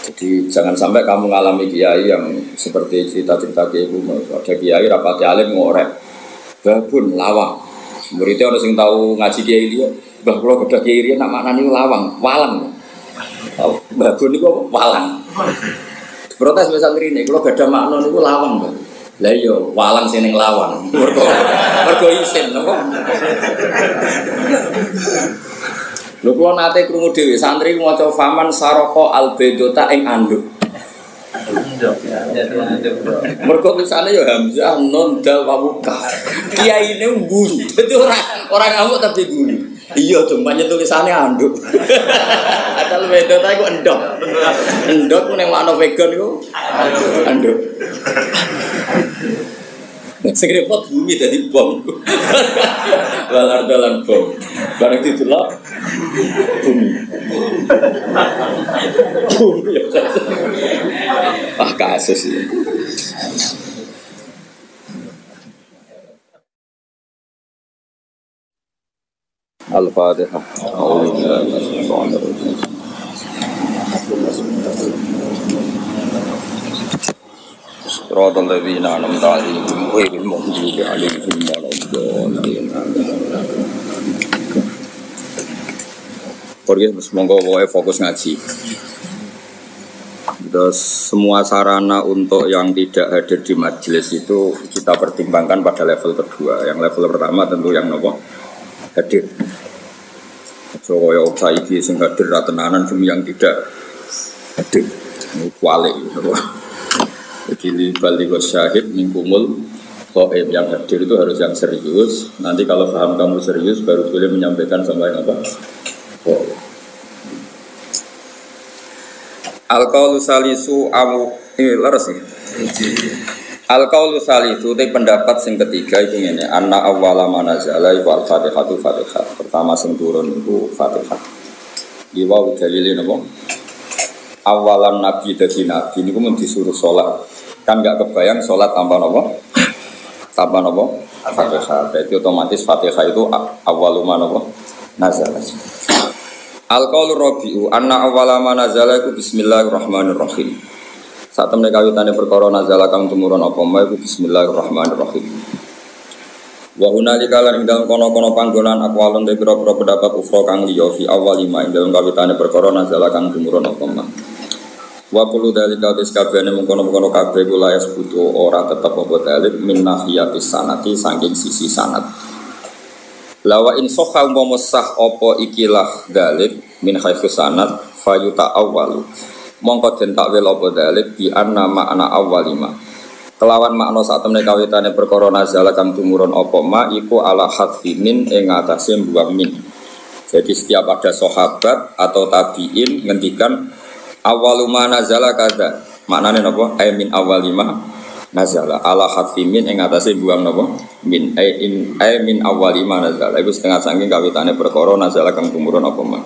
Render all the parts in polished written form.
Jadi jangan sampai kamu ngalami kiai yang seperti cerita-cerita kiai ibu. Ada kiai rapati alim ngorek, babun lawang. Muridnya orang sing tahu ngaji kiai dia, bah kalau ada kiai dia nak maknani lawang, walang. Babun itu apa? Walang. Protes besar ini, kalau gak ada makna itu lawang, bah. Lah iya, walang seneng lawang. Mergo isin, apa? Lho kula nate krungu dhewe santri maca faman saroko albedota ing anduk. Mergo tulisane ya hamzah nun dal wabuka. Kiyaine guru. Dadi ora ngamuk tapi guru. Iya cumpanya tulisannya anduk. Asal bedota iku endok. Endok ku ning makna vegan iku anduk. Sing repot bumi dadi bom. Lalar dalan bom. Bareng didelok bumi. Bumi. Ah kasus ini. Al-Fatihah. Siratal ladzina an'amta 'alaihim ghairil maghdubi 'alaihim waladdallin. Pergi semoga wae fokus ngaji. Terus semua sarana untuk yang tidak hadir di majelis itu kita pertimbangkan pada level kedua. Yang level pertama tentu yang nopo hadir. So ya saiki sing hadir ra tenanan yang tidak hadir. Kuali nopo. Jadi baligo syahid mingkumul qaim yang hadir itu harus yang serius. Nanti kalau paham kamu serius baru boleh menyampaikan sampai apa? Oh. Al-qaulu salisu amu laras iki. Al-qaulu salisu te pendapat sing ketiga iku ngene, anna awwala manazala iku al-Fatihatu Fatihah. Pertama sing turun iku Fatihah. Iki wae dalile napa? Awalan nabi dadi nabi niku mun disuruh salat. Kan enggak kebayang salat tanpa napa? Tanpa napa? Fatihah. Berarti otomatis Fatihah itu awaluma napa? Nazala. Al-qaulu rabi'u anna awwala ma nazala iku bismillahirrahmanirrahim. Saat temne kawitane perkara nazala kang tumurun apa wae iku bismillahirrahmanirrahim. Wa hunalika lan ing dalem kono-kono panggonan aqwalun te pira-pira pendapat ufra kang liya fi awwalima ing dalem kawitane perkara nazala kang tumurun apa wae. Wa kullu dalika wis kabehane mengkono-kono kabeh kula yasbutu ora tetep apa dalil min nahiyatis sanati saking sisi sanad. Lawa in sahha umpama sah apa ikilah dalil min haitsu sanad fayuta awwalu. Mongko den takwil apa dalil bi anna ma'na awwalima. Kelawan makna sak temne kawitane perkara nazala kang tumurun apa ma iku ala hadfi min ing atase mbuang min. Jadi setiap ada sahabat atau tabi'in ngendikan awaluma nazala kada maknane napa ay min awalima nazala ala hadfi min ing atase buang napa min ay min awalima nazala iku setengah saking kawitane perkara nazala kang tumurun apa mah.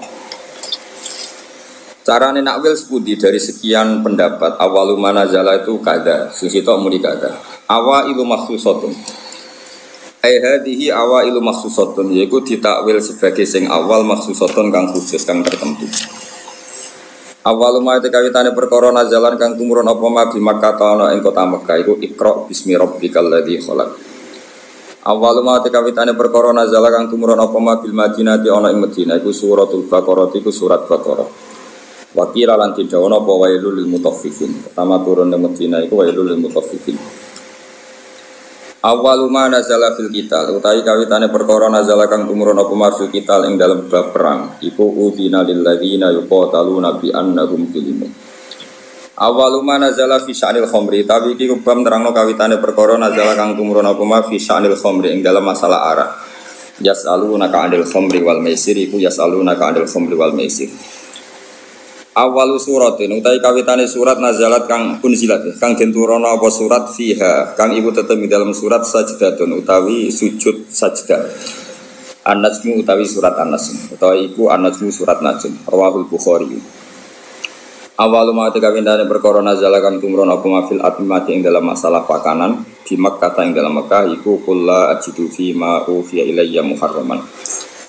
Carane nakwil sepundi dari sekian pendapat awaluma nazala itu kada sing sitok muni kada awailu makhsusatun ay hadhihi awailu makhsusatun yaiku ditakwil sebagai sing awal makhsusatun kang khusus kang tertentu. Awal ma'ati kawitane perkara nazalan kang tumurun apa ma bi Makkah ana ing kota Mekah iku Iqra bismi rabbikal ladzi khalaq. Awal ma'ati kawitane perkara nazalan kang tumurun apa ma bil Madinati ana ing Madinah iku suratul Baqarah iku surat Baqarah. Wa qila lan tidhawana apa wailul lil mutaffifin. Pertama turun ing Madinah iku wailul lil mutaffifin. Awwalu ma nazala fil qital utawi kawitane perkara nazala kang tumurun apa ma fil qital ing dalem bab perang iku udina lil ladzina yuqataluna bi annahum zulimun. Awwalu ma nazala fi sya'nil khamri tapi iki kubam nerangno kawitane perkara nazala kang tumurun apa ma fi sya'nil khamri ing dalem masalah arak. Yas'alunaka 'anil khamri wal maisir iku yas'alunaka 'anil khamri wal maisir. Awalu suratin utai kawitane surat nazalat kang unzilat kang den turana apa surat fiha kang iku tetep ing dalam surat sajdatun utawi sujud sajdah. An-Najmu utawi surat An-Najm utawi iku An-Najmu surat Najm rawahul Bukhari. Awalu ma kawitane perkara nazalat kang tumurun apa mafil atmati ing dalam masalah pakanan di Makkah ing dalam Makkah iku kullu ajidu fi ma ufiya ilayya muharraman.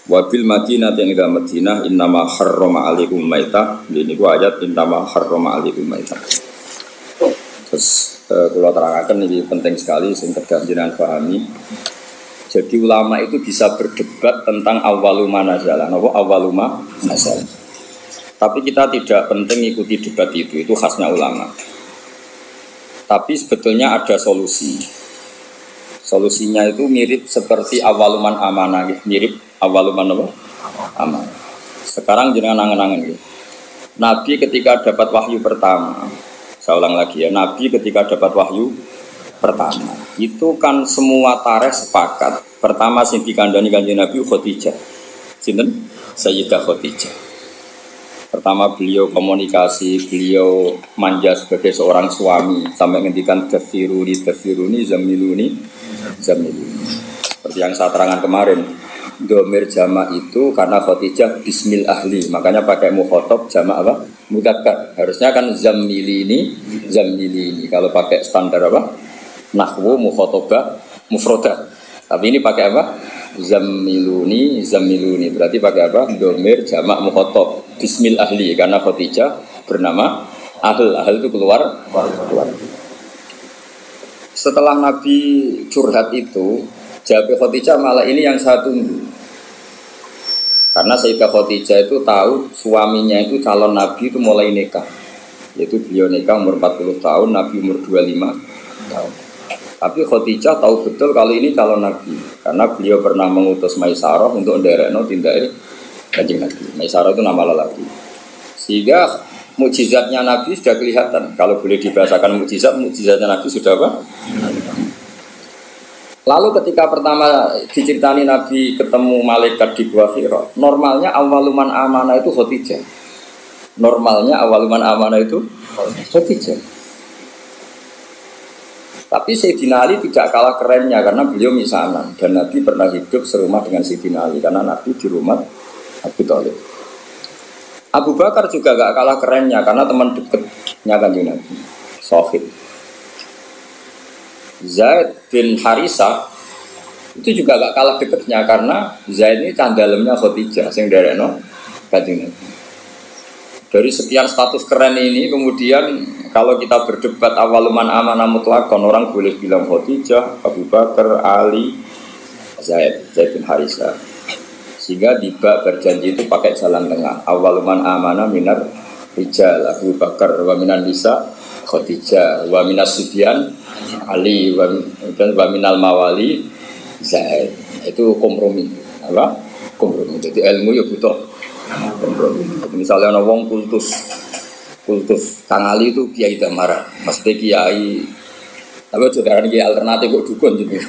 Wabil Madinah yang ida Madinah innama harrama alaikum maitah. Ini gua ayat innama harrama alaikum maitah. Terus kalau terangkan ini penting sekali sing terganjiran pahami. Jadi ulama itu bisa berdebat tentang awaluma nazalah. Napa awaluma nazalah. Tapi kita tidak penting ikuti debat itu khasnya ulama. Tapi sebetulnya ada solusi. Solusinya itu mirip seperti awaluman amanah, mirip awaluman apa? Amanah. Sekarang jenengan angen-angen gitu. Nabi ketika dapat wahyu pertama, saya ulang lagi ya, Nabi ketika dapat wahyu pertama, itu kan semua tarikh sepakat. Pertama sing dikandani Kanjeng Nabi Khadijah. Sinten? Sayyidah Khadijah. Pertama beliau komunikasi, beliau manja sebagai seorang suami sampai ngendikan tafsiruni zamiluni. Seperti yang saya terangkan kemarin, domir jama itu karena Khadijah bismil ahli, makanya pakai mukhotob jama apa? Mudzakkar. Harusnya kan zamilini. Kalau pakai standar apa? Nahwu mukhotobah mufrodah. Tapi ini pakai apa? Zamiluni. Berarti pakai apa? Domir jama mukhotob bismil ahli karena Khadijah bernama Ahl itu keluar. Setelah Nabi curhat itu, jawab Khadijah malah ini yang saya tunggu. Karena Sayyidah Khadijah itu tahu suaminya itu calon Nabi itu mulai nikah. Yaitu beliau nikah umur 40 tahun, Nabi umur 25 tahun. Tapi Khadijah tahu betul kalau ini calon Nabi. Karena beliau pernah mengutus Maisarah untuk nderekno tindake Kanjeng Nabi. Maisarah itu nama lelaki. Sehingga mukjizatnya Nabi sudah kelihatan. Kalau boleh dibahasakan mukjizatnya Nabi sudah apa? Lalu ketika pertama diceritani Nabi ketemu malaikat di Gua Hira, normalnya awaluman amanah itu Khadijah. Khadijah. Tapi Sayyidina Ali tidak kalah kerennya karena beliau misanan dan Nabi pernah hidup serumah dengan Sayyidina Ali karena Nabi di rumah Abu Thalib. Abu Bakar juga gak kalah kerennya karena teman dekatnya Kanjeng Nabi, Sohib. Zaid bin Harisah itu juga gak kalah dekatnya karena Zaid ini candalemnya Khadijah sing nderekno Kanjeng Nabi. Dari sekian status keren ini kemudian kalau kita berdebat awaluman amanah mutlaqan, orang boleh bilang Khadijah, Abu Bakar, Ali, Zaid bin Harisah. Sehingga tiba berjanji itu pakai jalan tengah. Awaluman amanah minar rijal Abu Bakar, wa minan nisa Khadijah, wa minas sibyan Ali, dan wa minal mawali Zaid. Itu kompromi. Apa? Kompromi. Jadi ilmu ya butuh kompromi. Misalnya ada wong kultus Kang Ali itu Kiai Damara, maksudnya Kiai tapi juga Kiai alternatif kok dukun gitu.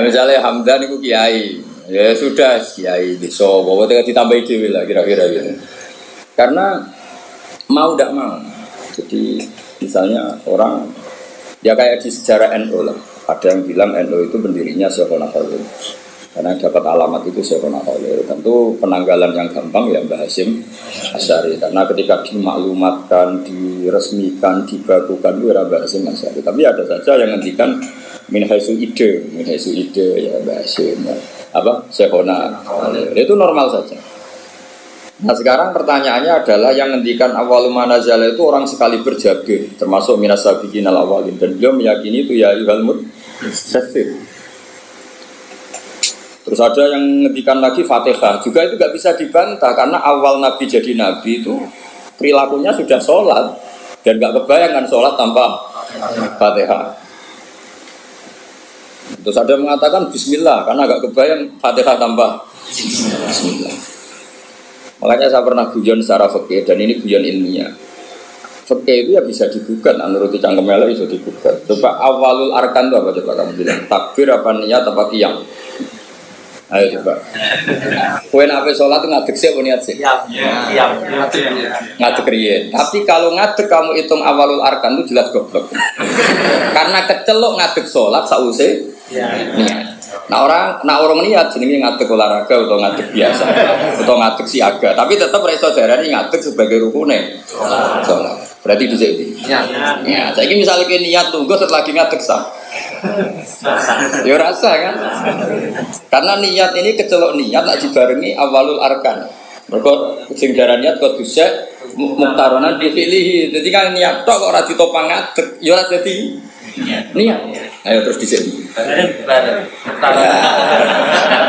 Misalnya Hamdan itu Kiai, ya sudah Kiai bisa, pokoknya ditambah dewi lah kira-kira gitu. Karena mau tidak mau, jadi misalnya orang ya kayak di sejarah NU lah, ada yang bilang NU itu pendirinya Syekhona Khalil. Karena dapat alamat itu Syekhona Khalil. Tentu penanggalan yang gampang ya Mbah Hasyim Asy'ari. Karena ketika dimaklumatkan, diresmikan, dibakukan itu era Mbah Hasyim Asy'ari. Tapi ada saja yang ngendikan min haitsu ide ya Mbah Hasyim. Apa? Syekhona Khalil. Itu normal saja. Nah sekarang pertanyaannya adalah yang ngendikan awaluma nazala itu orang sekali berjabir, termasuk minas sabiqinal awalin, dan beliau meyakini itu ya ayyuhal mudaththir. Terus ada yang ngendikan lagi Fatihah, juga itu gak bisa dibantah karena awal Nabi jadi Nabi itu perilakunya sudah sholat dan gak kebayangkan sholat tanpa Fatihah. Terus ada yang mengatakan Bismillah karena gak kebayang Fatihah tanpa Bismillah. Makanya saya pernah guyon secara fikih dan ini guyon ilmiah. Fikih itu ya bisa digugat, menurut Cangkem Elek bisa digugat. Coba awalul arkan itu apa coba kamu bilang? Takbir apa niat apa qiyam? Ayo coba. Kowe nek sholat ngadeg sik apa niat sik? Iya. Ngadeg riyen. Tapi kalau ngadeg kamu hitung awalul arkan itu jelas goblok. Karena kecelok ngadeg sholat sause niat. Nah orang niat jenenge ngadeg olahraga atau ngadeg biasa atau ngadeg siaga. Tapi tetap ra iso darani ngadeg sebagai rukune sholat. Berarti dhisik iki. Ya, saiki misale niat tunggu setelah ngadeg sah. Ya rasa kan? Karena niat ini kecelok niat tak dibarengi awalul arkan. Mergo sing darah niat kok bisa muktaronan dipilih. Jadi kan niat tok kok ora ditopang ngadeg, ya ora dadi niat. Ayo terus dhisik.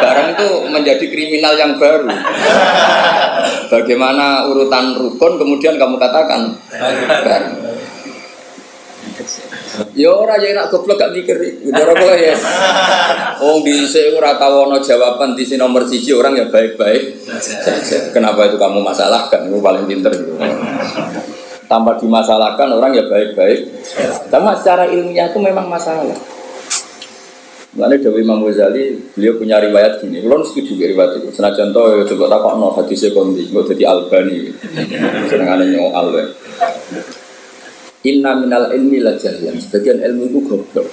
Barang itu menjadi kriminal yang baru. Bagaimana urutan rukun kemudian kamu katakan barang. Ya ora ya nak goblok gak mikir. Cara kula ya. Oh dhisik ora tau ana jawaban di nomor 1 orang yang baik-baik saja. Kenapa itu kamu masalahkan? Itu paling pinter gitu. Tanpa dimasalahkan orang ya baik-baik. Karena secara ilmiah itu memang masalah. Mulane Dewi Imam Ghazali, beliau punya riwayat gini. Kulo setuju dengan riwayat itu. Senajan to coba takokno hadise kondi, kok dadi Albani. Senengane nyoal wae. Inna minal ilmi la jahlan. Sebagian ilmu itu goblok.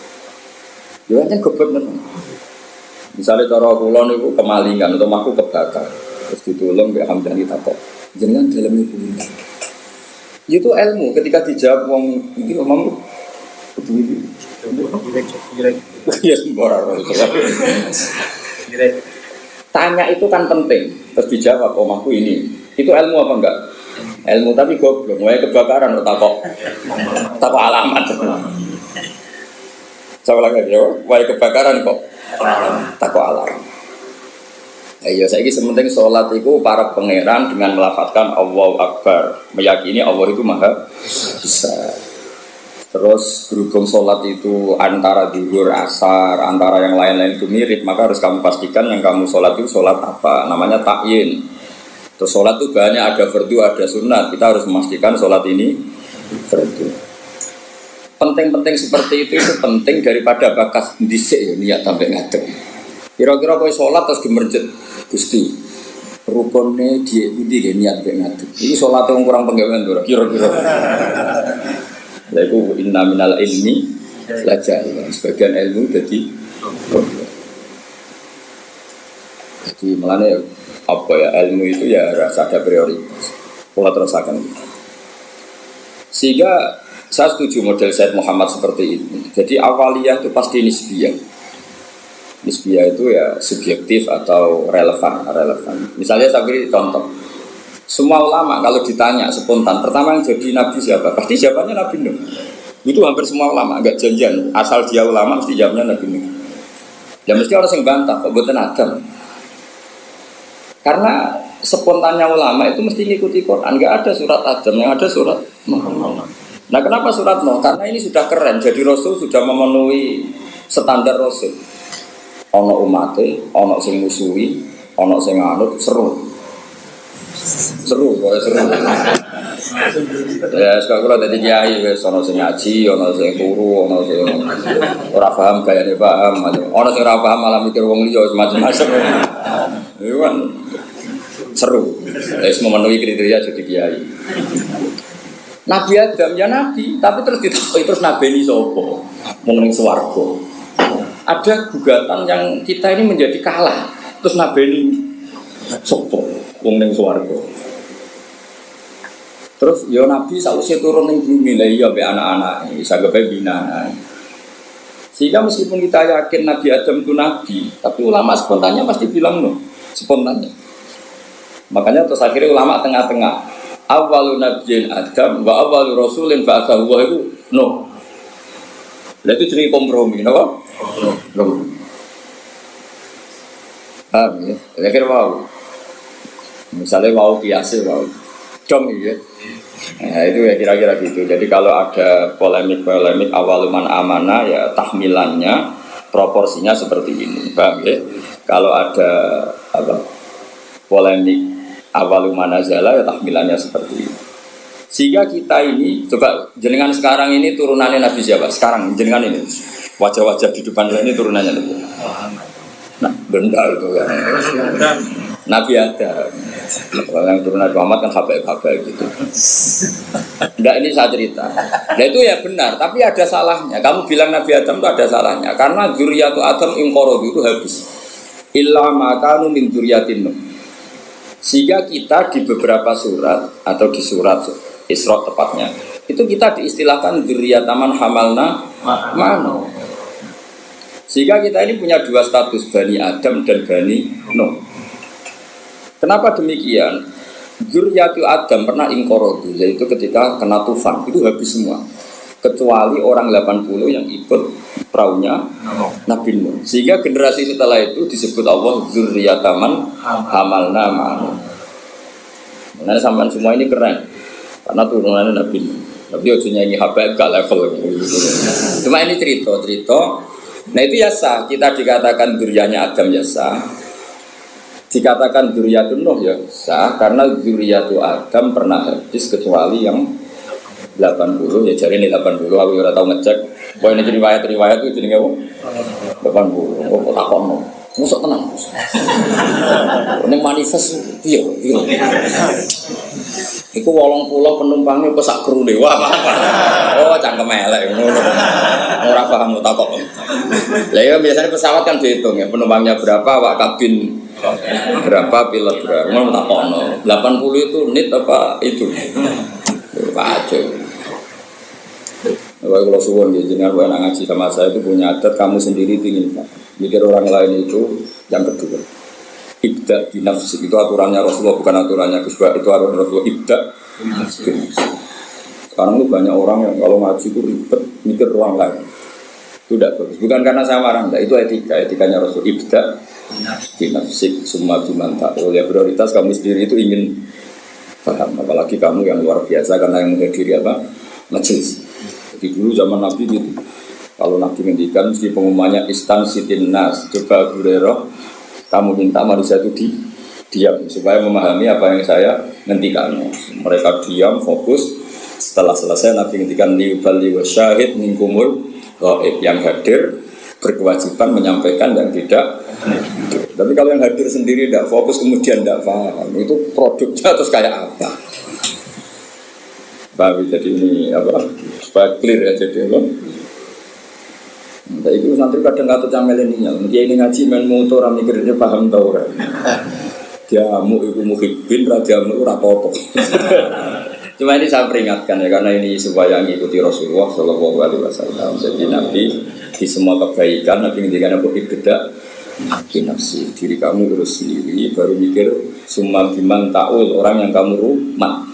Ya kan goblok men. Misalnya cara kula niku kemalingan atau aku kebakar. Terus ditolong mbek Hamdani takok. Jenengan dalam niku. Itu ilmu ketika dijawab wong iki omong begini. Ya sembarang. Tanya itu kan penting. Terus dijawab omahku ini. Itu ilmu apa enggak? Ilmu tapi goblok, mulai kebakaran takok alamat. Saya lagi ya, mulai kebakaran kok takok alamat. Ayo saya ini sementing sholat itu para pangeran dengan melafadzkan Allahu Akbar, meyakini Allah itu maha besar. Terus berhubung sholat itu antara zuhur, asar, antara yang lain-lain itu mirip, maka harus kamu pastikan yang kamu sholat itu sholat apa, namanya takyin. Terus sholat itu banyak, ada fardu, ada sunat. Kita harus memastikan sholat ini fardu. Penting-penting seperti itu penting daripada bakas dhisik ya niat sampai ngadeg. Kira-kira kowe sholat terus gemerjet Gusti. Rukune dhiek pundi niat sampai ngadeg. Iki sholat wong kurang penggawean to kira-kira. Lha iku inna minal ilmi la jahil. Sebagian ilmu jadi melane apa ya ilmu itu ya rasa ada prioritas. Pola terasakan. Sehingga saya setuju model Said Muhammad seperti ini. Jadi awaliyah itu pasti nisbiyah. Nisbiyah itu ya subjektif atau relevan. Misalnya saya beri contoh. Semua ulama kalau ditanya spontan, pertama yang jadi nabi siapa? Pasti jawabannya Nabi Nuh. Itu hampir semua ulama, agak janjian. Asal dia ulama mesti jawabnya Nabi Nuh. Ya mesti orang yang bantah, kok buatan Adam. Karena spontannya ulama itu mesti ngikuti Quran. Enggak ada surat Adam, yang ada surat Muhammad. Nah kenapa surat Nuh? Karena ini sudah keren. Jadi Rasul sudah memenuhi standar Rasul. Ono umate, ono sing musuhi, ono sing anut, seru. Ya sekarang kalau tadi kiai, ono sing ngaji, ono sing turu, ono sing ora paham gayane paham, ono sing ora paham malah mikir wong liya macam-macam. Itu kan seru, memenuhi kriteria jadi kiai. Nabi Adam ya nabi, tapi terus terus nabi ini sopo, mengenai swarga. Ada gugatan yang kita ini menjadi kalah, terus nabi ini sopo, mengenai swarga. Terus ya nabi sausnya turun ning bumi lah ya be anak-anak, bisa gawe bina. Sehingga meskipun kita yakin Nabi Adam itu nabi, tapi ulama spontannya pasti bilang no, spontannya. Makanya terus akhirnya ulama tengah-tengah. Awalun nabiyyin Adam wa awalur rasulin ba'atsahu itu no. Lah itu jadi kompromi, napa? Kompromi. Ya. Kira-kira mau. Misalnya mau kiasi mau. Dom ya. Nah, itu ya kira-kira gitu. Jadi kalau ada polemik awaluman amanah ya tahmilannya proporsinya seperti ini, paham ya? Kalau ada polemik awaluman azala ya tahmilannya seperti ini. Sehingga kita ini coba jenengan sekarang ini turunannya Nabi siapa? Sekarang jenengan ini wajah-wajah di depan saya ini turunannya Nabi. Nah, benda itu kan. Nabi ada. Kalau yang turun Nabi Muhammad kan habaib gitu. Enggak, ini saya cerita. Nah itu ya benar, tapi ada salahnya. Kamu bilang Nabi Adam itu ada salahnya. Karena dzurriyyatu Adam inqaradu itu habis. Illa ma kanu min dzurriyyatin Nuh. Sehingga kita di beberapa surat atau di surat Isra tepatnya, itu kita diistilahkan dzurriyyatan man hamalna ma'nuh. Sehingga kita ini punya dua status, Bani Adam dan Bani Nuh. Kenapa demikian? Dzurriyyatu Adam pernah ingkorodu, yaitu ketika kena tufan, itu habis semua. Kecuali orang 80 yang ikut perahunya Nabi Nuh. Sehingga generasi setelah itu disebut Allah Dzurriyyataman hamalna ma'anu. Nah, sampai semua ini keren karena turunannya Nabi Nuh. Tapi ujungnya ini habaib gak level. Cuma ini cerita. Nah itu ya sah, kita dikatakan dzurriyyahnya Adam ya sah. Dikatakan dzurriyyatun Nuh ya sah karena dzurriyyatu Adam pernah habis kecuali yang 80 ya jari ini 80 aku ora tau ngecek. Pokoke ini riwayat itu jenenge apa? 80. Oh takon. Mosok tenang. Ning manifest piye? Iku 80 penumpangnya pesak krune. Wah. Oh cangkem elek ngono. Ora paham takok. Lah ya biasanya pesawat kan dihitung ya penumpangnya berapa, awak kabin berapa, pilot berapa. Ngono takokno. 80 itu nit apa itu? Kacau. Kalau suwon ya jenengan wae ngaji sama saya itu punya adat kamu sendiri ingin mikir orang lain itu yang kedua. Ibda bi nafsi itu aturannya Rasulullah bukan aturannya Gus Ba, itu aturan Rasulullah ibda bi nafsi. Sekarang tuh banyak orang yang kalau ngaji itu ribet mikir orang lain. Itu tidak bagus. Bukan karena saya marah, enggak. Itu etikanya Rasul ibda bi nafsi summa biman ta'ul. Ya prioritas kamu sendiri itu ingin paham, apalagi kamu yang luar biasa karena yang menghadiri apa? Majelis. Jadi dulu zaman Nabi gitu. Kalau Nabi ngendikan mesti pengumumannya istan sitin nas. Coba Abu Hurairah, kamu minta manusia itu diam supaya memahami apa yang saya ngendikan. Mereka diam, fokus. Setelah selesai Nabi ngendikan liubali wasyahid minkumul ghaib, yang hadir berkewajiban menyampaikan yang tidak. Tapi kalau yang hadir sendiri tidak fokus kemudian tidak paham, itu produknya terus kayak apa? Baik, jadi ini apa? Supaya clear ya jadi loh. Nah, itu santri kadang kata milenial, dia ini ngaji main motor, mikirnya paham tau kan? Diamu ibu muhibbin, diamu rapopo. Cuma ini saya peringatkan ya, karena ini supaya mengikuti Rasulullah Shallallahu Alaihi Wasallam. Jadi Nabi di semua kebaikan, Nabi ngendikan aku ibda nafsi, diri kamu urus sendiri, baru mikir summa biman ta'ul, orang yang kamu rumah.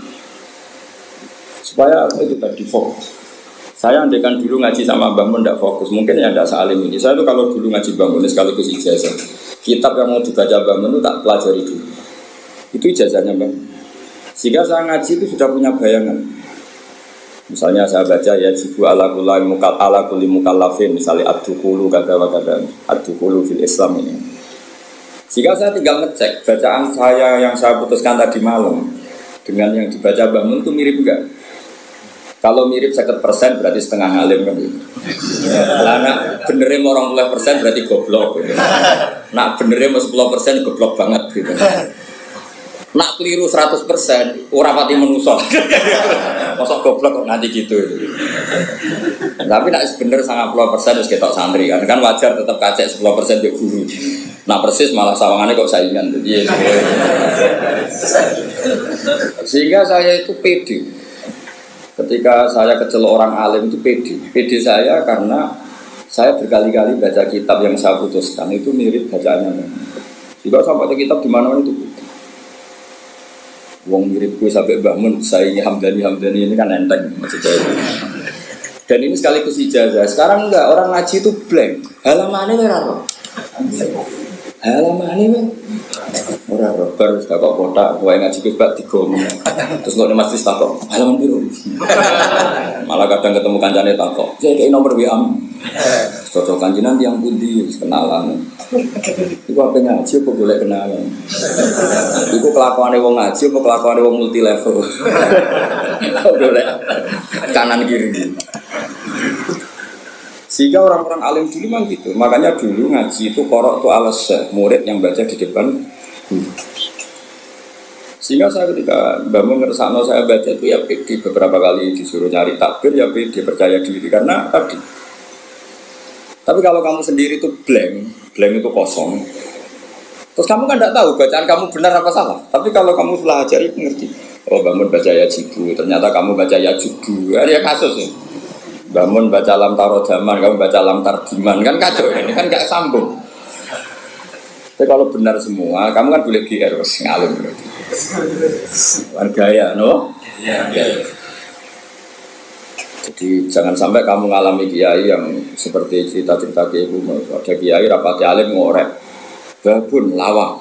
Supaya itu tadi fokus. Saya andaikan dulu ngaji sama Mbak Mun tidak fokus, mungkin ya tidak salim ini. Saya itu kalau dulu ngaji Mbak Mun sekaligus ijazah, kitab yang mau dibaca Mbak Mun itu tak pelajari dulu. Itu ijazahnya Mbak Mun. Sehingga saya ngaji itu sudah punya bayangan. Misalnya saya baca ya jibu ala kulli mukallafin, misalnya ad-dukhulu kata ad-dukhulu fil Islam ini. Jika saya tinggal ngecek bacaan saya yang saya putuskan tadi malam dengan yang dibaca Mbak Mun itu mirip enggak? Kalau mirip 50% berarti setengah alim kan gitu. Nah, nak benernya mau 20% berarti goblok gitu. Nak benernya mau 10% goblok banget gitu. Nak keliru 100% ora pati menusuk. Mosok goblok kok nanti gitu. Tapi nak bener 90% wis ketok santri kan wajar tetap kacek 10% be guru. Nah persis malah sawangannya kok saingan. Jadi sehingga saya itu pede. Ketika saya kecelok orang alim itu pede saya karena saya berkali-kali baca kitab yang saya putuskan itu mirip bacaannya. Jika saya baca kitab di mana-mana itu wong mirip gue sampai bangun saya ini Hamdani ini kan enteng maksudnya. Dan ini sekaligus ijazah. Sekarang enggak, orang ngaji itu blank. Halamannya merah. Halamannya ora baru tak kok kotak, wae ngaji ke bak digomong. Terus kok nek masjid takok, halaman biru. Malah kadang ketemu kancane takok, "Jadi nomor WA." Cocok kanjinan yang pundi kenalan. Iku apa ngaji apa boleh kenalan. Iku kelakuane wong ngaji apa kelakuane wong multi level. Boleh kanan kiri. Sehingga orang-orang alim dulu memang gitu. Makanya dulu ngaji itu korok itu alas murid yang baca di depan guru. Sehingga saya ketika bangun ngersakno saya baca itu ya pede, beberapa kali disuruh nyari takbir ya pede, percaya diri karena tadi. Tapi kalau kamu sendiri itu blank itu kosong. Terus kamu kan tidak tahu bacaan kamu benar apa salah. Tapi kalau kamu setelah ajari mengerti. Oh bangun baca ya jibu, ternyata kamu baca ya jubu. Ya kasus ya. Bangun baca alam tarojaman, kamu baca alam tarjiman, kan kacau ini kan gak sambung. Tapi kalau benar semua, kamu kan boleh GR ngalim. Kan gaya, no? Gaya. Jadi jangan sampai kamu ngalami kiai yang seperti cerita-cerita kiai ibu. Ada kiai rapati alim ngorek, babun lawang.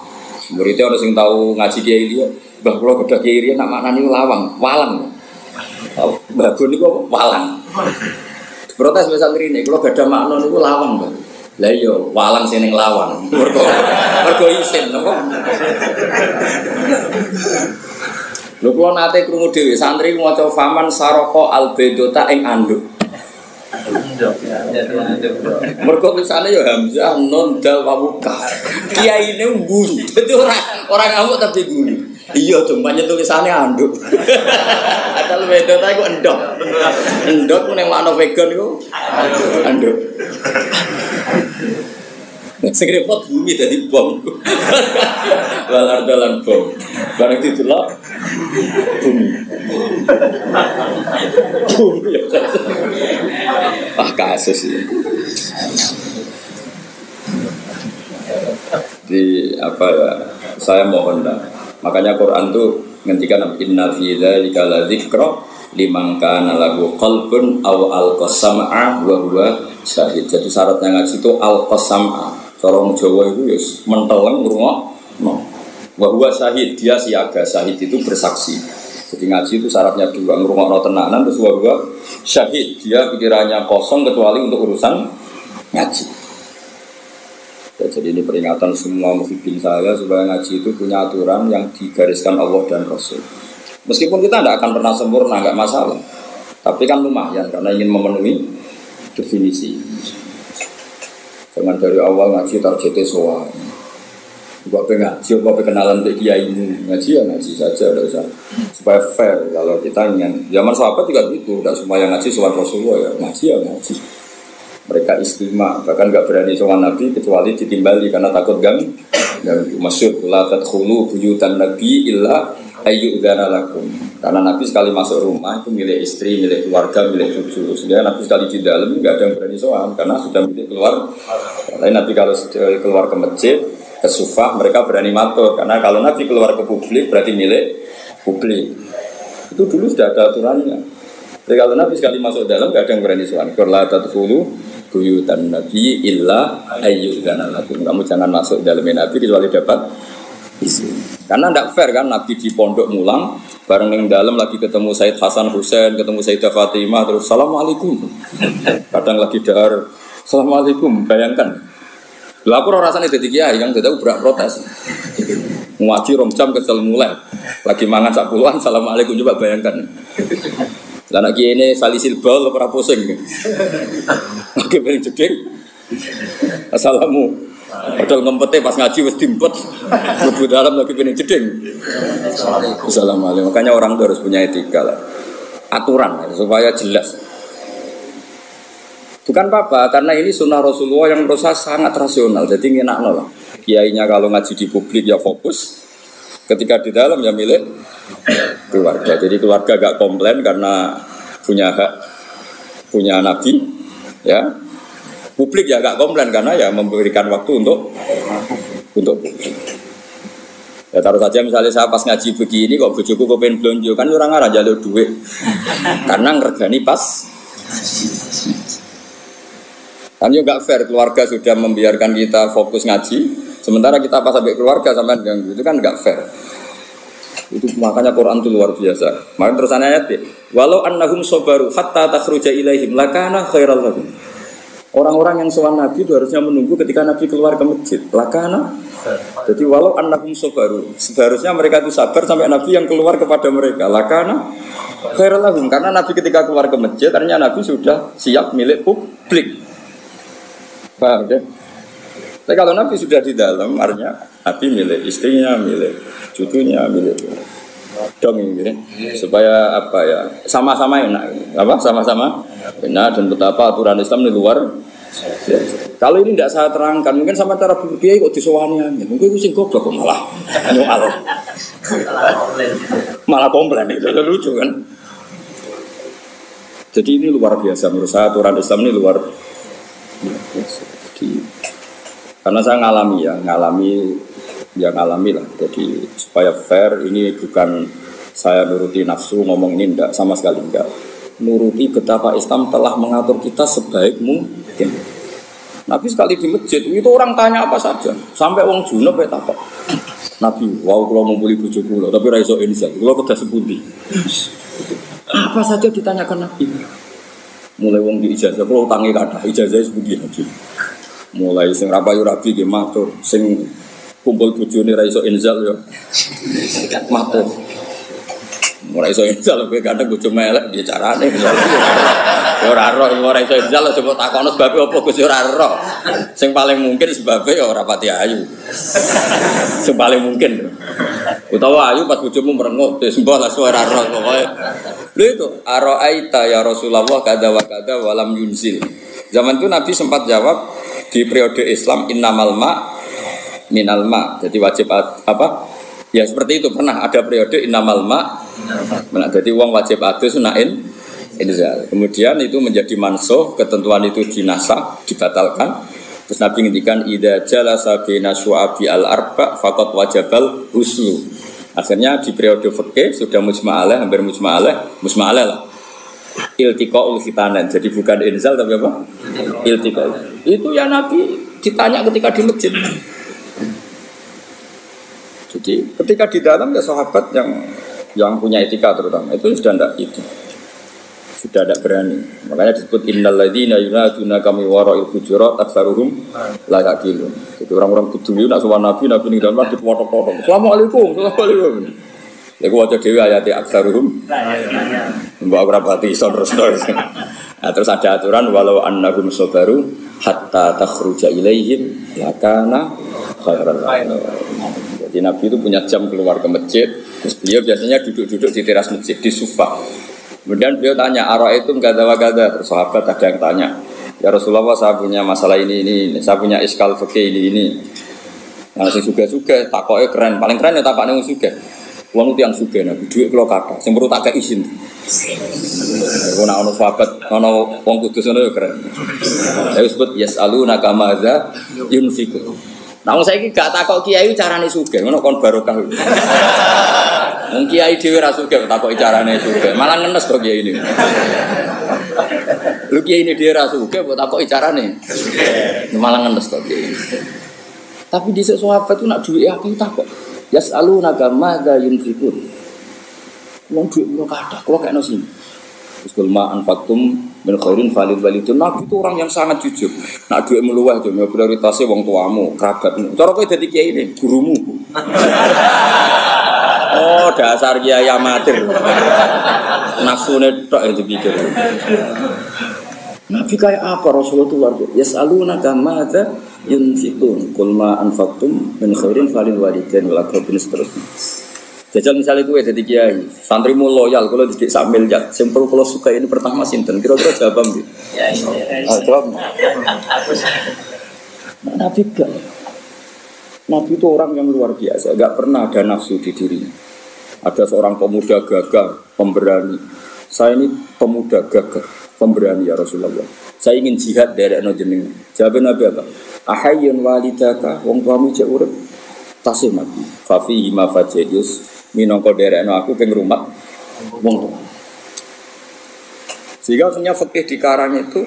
Muridnya orang yang tahu ngaji kiai dia, bah kalau ada kiai dia nak maknani lawang, walang. Babun itu walang. Protes besar ini, kalau gak ada makna itu lawang, bang. Lah iya, walang seneng lawang. Mergo isin, napa? Lho kula nate krungu dhewe santri maca faman saroko albedota ing anduk. Mergo tulisane ya hamzah nun dal wabuka. Kiyaine guru. Dadi ora ngamuk tapi guru. Iya, cumpanya tulisannya anduk. Ada bedota iku endok. Endok ku ning makna vegan iku anduk. Sing repot bumi dadi bom. Lalar-lalar bom. Bareng didelok bumi. Bumi ya. Kasus ini. Di apa ya? Saya mohon dah. Makanya Quran tuh ngendikan inna fi dzalika ladzikra liman kana lahu qalbun aw alqasam'a wa huwa syahid. Jadi syaratnya ngaji itu alqasam'a. Orang Jawa itu ya menteleng ngrungokno. Wa huwa syahid, dia siaga. Syahid itu bersaksi. Jadi ngaji itu syaratnya dua, ngrungokno tenanan terus wa huwa syahid. Dia pikirannya kosong kecuali untuk urusan ngaji. Ya, jadi ini peringatan semua muhibbin saya supaya ngaji itu punya aturan yang digariskan Allah dan Rasul. Meskipun kita tidak akan pernah sempurna, nggak masalah. Tapi kan lumayan karena ingin memenuhi definisi. Jangan dari awal ngaji targetnya soal. Bapak ngaji, bapak kenalan dengan kiai ini ngaji ya ngaji saja, tidak usah. Supaya fair kalau kita ingin. Zaman sahabat juga gitu, tidak semua yang ngaji soal Rasulullah ya ngaji ya ngaji. Mereka istimewa, bahkan nggak berani soal Nabi kecuali ditimbali karena takut ganggu. Masyhur la tadkhulu buyutan Nabi illa ayyudzana lakum. Karena Nabi sekali masuk rumah itu milik istri, milik keluarga, milik cucu. Sehingga Nabi sekali di dalam nggak ada yang berani soal karena sudah milik keluar. Tapi Nabi kalau keluar ke masjid, ke sufah mereka berani matur karena kalau Nabi keluar ke publik berarti milik publik. Itu dulu sudah ada aturannya. Jadi kalau Nabi sekali masuk dalam nggak ada yang berani soal. La tadkhulu buyutan Nabi illa ayyudzana lakum. Kamu jangan masuk dalam Nabi kecuali dapat izin. Karena tidak fair kan Nabi di pondok mulang bareng yang dalam lagi ketemu Said Hasan Husain, ketemu Sayyidah Fatimah terus assalamualaikum. Kadang lagi dahar assalamualaikum, bayangkan. Lah aku rasane dadi kiai yang tidak berak protes. Ngaji rom jam kesel mulai. Lagi mangan sak puluhan assalamualaikum coba bayangkan. Lah nek kiye salisil bal ora pusing. Oke paling jeding. Assalamu. Padahal ngempete pas ngaji wis dimpet. Mlebu dalam lagi paling jeding. Assalamualaikum. Makanya orang itu harus punya etika lah. Aturan supaya jelas. Bukan apa-apa karena ini sunnah Rasulullah yang menurut saya sangat rasional. Jadi ngenakno lah. Kiainya kalau ngaji di publik ya fokus. Ketika di dalam ya milik keluarga. Jadi keluarga gak komplain karena punya hak, punya Nabi, ya. Publik ya gak komplain karena ya memberikan waktu untuk publik. Ya taruh saja misalnya saya pas ngaji begini kok bojoku kok pengen blonjo kan orang arah jalur duit karena ngergani pas. Kan juga gak fair keluarga sudah membiarkan kita fokus ngaji. Sementara kita pas sampai keluarga sampai ganggu itu kan enggak fair. Itu makanya Quran itu luar biasa. Makanya terus ayat walau annahum sabaru hatta takhruja ilaihim lakana khairal lahum. Orang-orang yang sowan Nabi itu harusnya menunggu ketika Nabi keluar ke masjid. Lakana. Jadi walau annahum sabaru, seharusnya mereka itu sabar sampai Nabi yang keluar kepada mereka. Lakana khairal lahum karena Nabi ketika keluar ke masjid ternyata Nabi sudah siap milik publik. Paham ya? Tapi kalau Nabi sudah di dalam, artinya Nabi milik istrinya, milik cucunya, milik dong ini, supaya apa ya sama-sama enak, apa sama-sama enak dan betapa aturan Islam di luar. Ya. Kalau ini tidak saya terangkan, mungkin sama cara berpikir kok disewani, mungkin itu sing goblok kok malah komplain itu lucu kan. Jadi ini luar biasa menurut saya, aturan Islam ini luar biasa. Jadi, karena saya ngalami lah. Jadi supaya fair, ini bukan saya nuruti nafsu ngomong ini, enggak, sama sekali enggak. Nuruti betapa Islam telah mengatur kita sebaik mungkin. Nabi sekali di masjid itu orang tanya apa saja, sampai wong junub ya takut. Nabi, wow kalau mau beli bojo kula, tapi ra iso insan, kula kedah sepundi. Apa saja ditanyakan Nabi. Mulai wong di ijazah, kula utangi kathah, ijazah sepundi Nabi. Mulai sing ra payu rabi nggih matur, sing kumpul bojone ra iso inzal ya matur. Ora iso inzal kowe kadang bojo melek piye carane. Ya ora roh ora iso inzal coba takono sebabe apa Gus ora roh. Sing paling mungkin sebabe ya ora pati ayu. Sing paling mungkin. Utawa ayu pas bojomu merengut wis mbah lah ora roh pokoke. Lho itu araita ya Rasulullah kada wa kada walam yunzil. Zaman itu Nabi sempat jawab di periode Islam innamal ma minal ma. Jadi wajib apa? Ya seperti itu pernah ada periode innamal ma. Nah, jadi uang wajib adus nain inzal. Kemudian itu menjadi mansuh, ketentuan itu dinasah, dibatalkan. Terus Nabi ngendikan idza jalasa baina syu'abi al-arba faqad wajabal huslu. Akhirnya di periode fikih sudah mujma'alah, hampir mujma'alah lah. Iltiqaul khitanan. Jadi bukan inzal tapi apa? Iltiqaul. Itu ya Nabi ditanya ketika di masjid. Jadi ketika di dalam ya sahabat yang punya etika terutama itu sudah tidak berani. Makanya disebut innal ladzina yunaduna kami wara'il hujurat aktsaruhum la yaqilun. Jadi orang-orang Bedui nak sowan Nabi ning dalam dipotok-potok. Assalamualaikum. Ya ku waca dhewe ayat aktsaruhum. Mbok ora pati iso terus. Nah, terus ada aturan walau annahum sabaru hatta takhruja ilaihim lakana khairan. Jadi Nabi itu punya jam keluar ke masjid. Terus beliau biasanya duduk-duduk di teras masjid di sufa. Kemudian beliau tanya ara'aitum kadza-kadza. Terus sahabat ada yang tanya, ya Rasulullah saya punya masalah ini, saya punya iskal fikih ini. Nah, sing sugih-sugih takoke keren, paling keren ya takokne wong sugih. Wong yang sugih Nabi dhuwit kula kathah, sing perlu tak kei izin. Ora ono sahabat, ono wong kudus ngono ya keren. Ya disebut yasaluna kama za yunfiqu. Nah, saya ini gak takut kiai carane sugih, ngono kon barokah. Wong kiai dhewe ra sugih takut carane sugih, malah ngenes kok kiai ini. Lu kiai ini dhewe ra sugih kok takut carane. Malah ngenes kok kiai. Tapi di sahabat itu nak duit aku takut. Yasaluna kama za yunfiqun. Wong duit kula kathah, kula kekno sini. Terus ma anfaqtum min khairin falil walidun. Nabi itu orang yang sangat jujur. Nak duit meluweh to prioritasnya wong tuamu, kerabatmu. Cara kowe dadi kiai ini, gurumu. Oh, dasar kiai amatir. Nafsune tok itu pikir. Nabi kayak apa Rasulullah itu? Yasaluna kama za yunfiqun. Qul ma anfaqtum min khairin falil walidain wal aqrabin seterusnya. Jajal misalnya gue jadi kiai, santrimu loyal, kalau didik sak miliar, simpel kalau suka ini pertama sinten, kira-kira jawab gitu. Jawab. Nabi gak, Nabi itu orang yang luar biasa, gak pernah ada nafsu di dirinya. Ada seorang pemuda gagah, pemberani. Saya ini pemuda gagah, pemberani ya Rasulullah. Saya ingin jihad dari jenengan. Jawab Nabi apa? Ahayyun walidaka, wong tuamu cek urip. Tasih Nabi. Fafihi ma fajedius. Minangka derekno aku ping rumah wong tuwa. Sehingga sebenarnya fikih di karang itu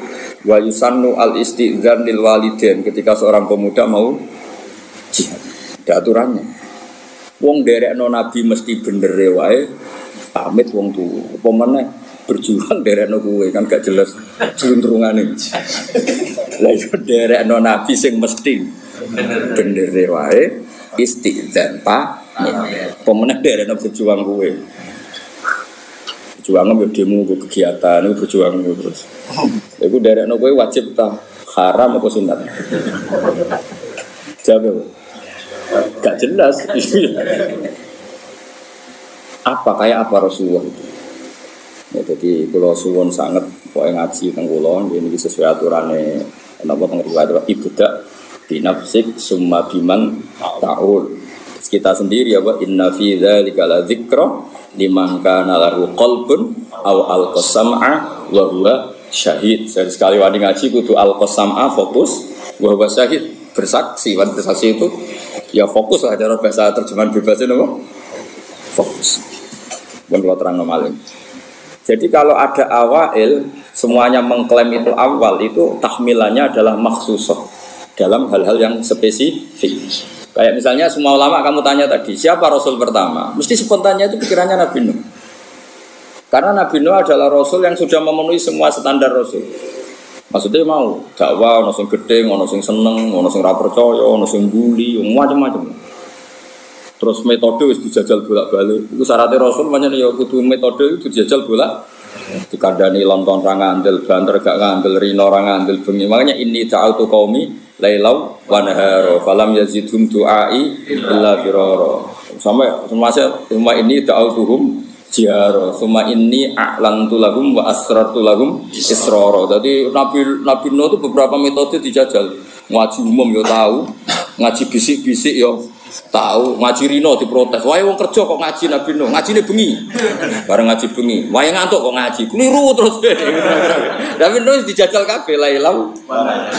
wa yusannu al istidzan lil walidain ketika seorang pemuda mau jihad. Ada aturannya. Wong derekno Nabi mesti bener wae pamit wong tuwa. Apa meneh berjuang derekno kowe kan gak jelas juntrungane. Lah yo derekno Nabi sing mesti bener wae istidzan pemenang dari berjuang gue, berjuang ngambil demo gue kegiatan, gue berjuang gue terus. Gue dari gue wajib tak haram atau sunat? Jawab, gak jelas. Apa kayak apa Rasulullah itu? Ya, jadi kalau suwon sangat, pokoknya ngaji tengkulon, ini sesuai aturannya. Kenapa tengriwayat ibu tak binafsik summa biman ta'ul. kita sendiri ya, inna fi dzalika la dzikra liman kana lahu qalbun aw alqasam'a wa huwa syahid. Sekali wani ngaji kudu alqasam'a fokus, wa huwa syahid bersaksi. Bersaksi itu ya fokus lah, cara bahasa terjemahan bebasnya apa? Fokus. Bukan kalau terang normalin. Jadi kalau ada awail, semuanya mengklaim itu awal, itu tahmilannya adalah maksusah dalam hal-hal yang spesifik. Kayak misalnya semua ulama kamu tanya tadi, siapa Rasul pertama? Mesti spontannya itu pikirannya Nabi Nuh. Karena Nabi Nuh adalah Rasul yang sudah memenuhi semua standar Rasul. Maksudnya mau dakwah, ono sing gedhe, ono sing seneng, ono sing ra percaya, ono sing bully, macam-macam. Terus metode wis dijajal bolak-balik. Iku syaratnya Rasul pancen ya kudu metode itu dijajal bolak. Dikandani lontong ra ngandel, banter gak ngandel, rino ra ngandel bengi. Makanya ini ta'autu qaumi lailau wa nahara falam yazidhum du'ai illa firara. Sampai semua ini ta'autuhum jihara. Suma ini a'lantu lahum wa asrartu lahum israra. Jadi Nabi Nuh itu beberapa metode dijajal. Ngaji umum yo tahu, ngaji bisik-bisik yo tahu, ngaji rino diprotes. Wae wong kerja kok ngaji Nabi Nuh, ngajine bengi. Bareng ngaji bengi, wae ngantuk kok ngaji. Keliru terus. Nabi Nuh dijajal kabeh lailau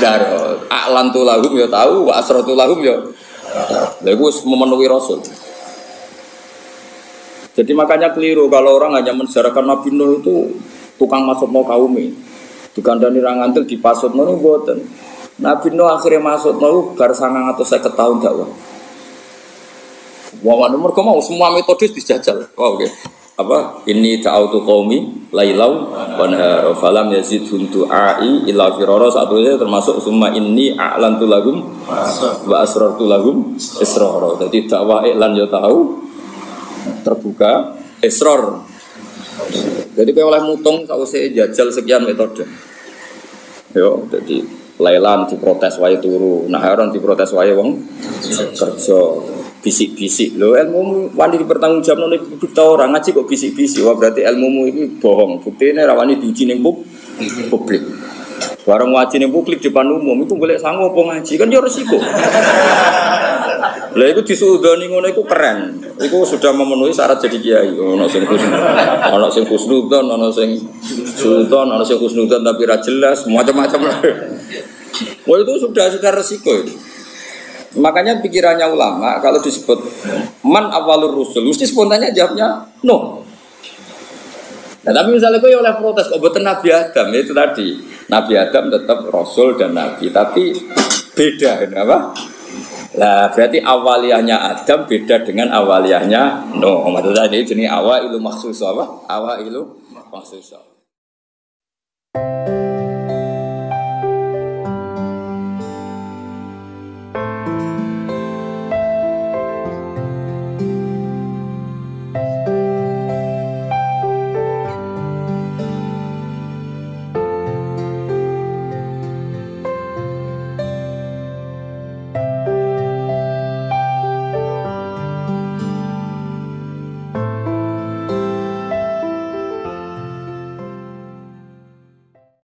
dar. A'lantu lahum yo tahu, wa asrartu lahum yo. Lha iku memenuhi Rasul. Jadi makanya keliru kalau orang hanya mensejarahkan Nabi Nuh itu tukang masuk mau kaumi. Dikandani ra ngantil dipasutno niku mboten. Nabi Nuh akhirnya masuk Nuh bar 950 tahun dakwah. Wawan mergo mau semua metode dijajal. Oh, oke. Apa? Ini ta'autu qaumi lailau wa nahara falam yazidhum du'ai illa firara. Satunya termasuk summa inni a'lantu lahum wa asrartu lahum israra. Jadi dakwah iklan yo tahu terbuka israr. Jadi kowe oleh mutung sausé jajal sekian metode. Yo, jadi lailan diprotes wae turu, naharon diprotes wae wong kerja. Bisik-bisik lho, ilmu wani dipertanggungjawabno nek publik ta ora, ngaji kok bisik-bisik. Wah berarti ilmumu iki bohong. Buktine ra wani diuji ning publik. Bareng ngaji ning publik depan umum iku golek sangu apa ngaji kan ya resiko. Lah iku disudoni ngono iku keren. Iku sudah memenuhi syarat jadi kiai. Ono sing khusnudzon, ono sing sultan, ono sing khusnudzon tapi ra jelas, macam-macam. Wah itu sudah resiko itu. Makanya pikirannya ulama kalau disebut man awalur rusul mesti spontannya jawabnya no. Nah, tapi misalnya kau oleh protes kok betul Nabi Adam itu tadi Nabi Adam tetap Rasul dan Nabi tapi beda kenapa? Lah berarti awaliyahnya Adam beda dengan awaliyahnya no. Maksudnya ini jenis awal ilu maksus apa? Awal ilu maksus.